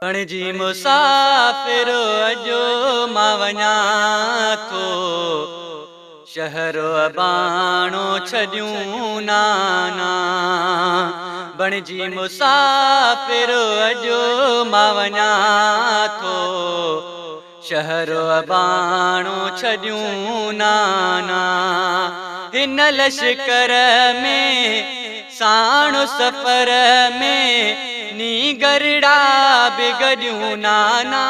बणिजी मुसाफ़िर अॼु मां वञा थो, शहर अबाणो छॾियूं नाना। बणिजी मुसाफ़िर अॼु मां वञा थो, शहर अबाणो छॾियूं नाना। हिन लश्कर में साण सफ़र में नी गरड़ा बिगड़ियूं नाना।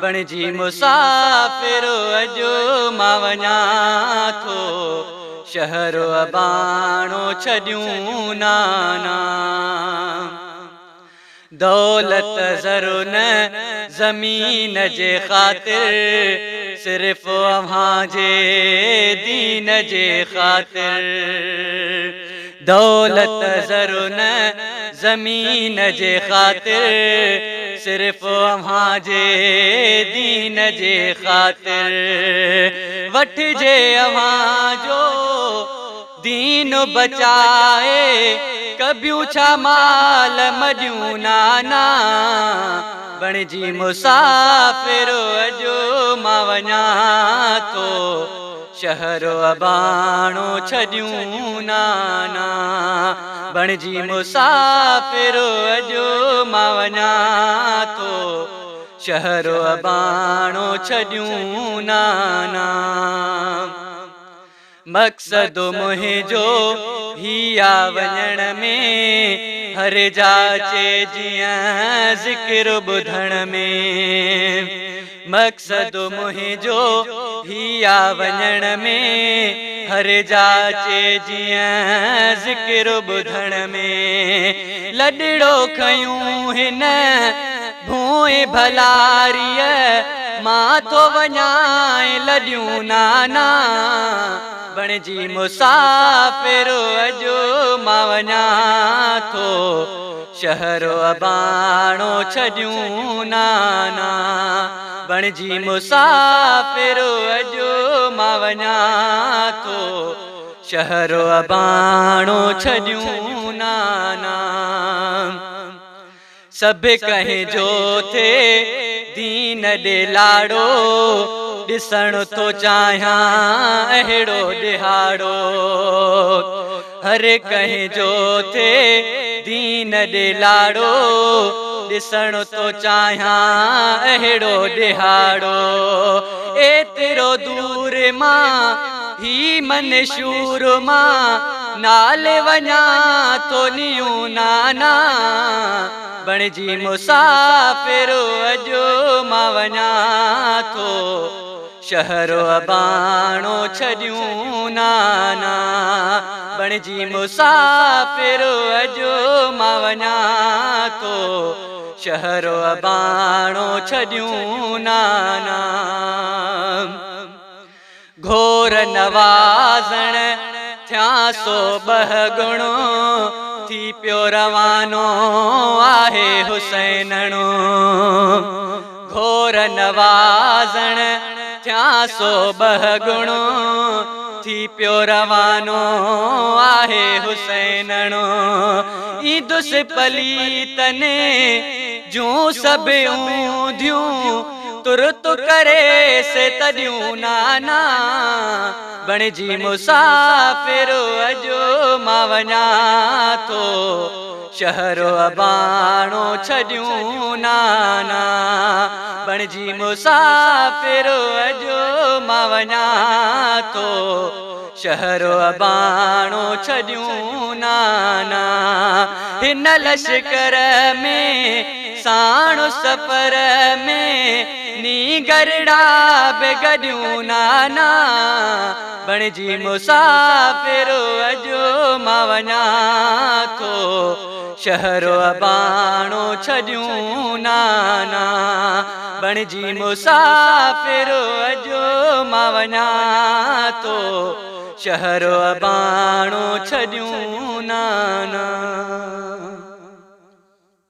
बणिजी मुसाफ़िर अॼु मां वञा थो, शहर अबाणो छॾियूं नाना। दौलत ज़रो न ज़मीन जे ख़ातिर, सिर्फ़ अव्हां जे दीन जे ख़ातिर। दौलत ज़रो न ज़मीन जे ख़ातिर, सिर्फ़ अव्हां जे दीन जे ख़ातिर। वठिजे अव्हां जो दीन बचाए, कबियूं छा माल मॾियूं नाना। बणिजी मुसाफ़िर अॼु मां वञा थो, शहर अबाणो छॾियूं नाना। बणिजी मुसाफ़िर अॼु मां वञा थो, शहर अबाणो छॾियूं नाना। मक़सद मुंहिंजो हिया वञण में, हर जाचे जियां ज़िक्र ॿुधण में। मक़सद मुंहिंजो हिया वञण में, हर जाचे जियां ज़िक्र ॿुधण में। लॾड़ो खयूं हिन भूए भलारीअ, मां थो वञाए लॾियूं नाना। बणिजी मुसाफ़िर अॼु मां वञा थो, शहर अबाणो छॾियूं नाना। बणिजी मुसाफ़िर अॼु मां वञा थो, शहर अबाणो छॾियूं नाना। सभु कंहिंजो थे दीन ॾे लाड़ो, ॾिसण थो चाहियां अहिड़ो ॾिहाड़ो। हर कंहिंजो थे दीन ॾे लाड़ो, ॾिसण थो चाहियां अहिड़ो ॾिहाड़ो। एतिरो दूर मां ही मनशूर मां, नाले वञा थो नियूं नाना। बणिजी मुसाफ़िर अॼु मां वञा थो, शहर अबाणो छॾियूं नाना। बणिजी मुसाफ़िर अॼु मां वञा थो, शहर अबाणो छॾियूं नाना। घोर नवाज़ण थियां सो ॿह गुणो, थी पियो रवानो आहे हुसैनणो। घोर नवाज़ण थियां सो ॿह गुणो, थी पियो रवानो आहे हुसैनणो। ईदुस पलीतने जूं सभु ऊंधियूं, तुरत करे से तॾियूं नाना। बणिजी मुसाफ़िर अॼु मां वञा थो, शहर अबाणो छॾियूं नाना। बणिजी मुसाफ़िर अॼु मां वञा थो, शहर अबाणो छॾियूं नाना। हिन लश्कर में साण सफ़र में, नी गरड़ा बिगड़ियूं नाना। बणिजी मुसाफ़िर अॼु मां वञा थो, शहर अबाणो छॾियूं नाना। बणिजी मुसाफ़िर अॼु मां वञा थो, शहर अबाणो छॾियूं नाना।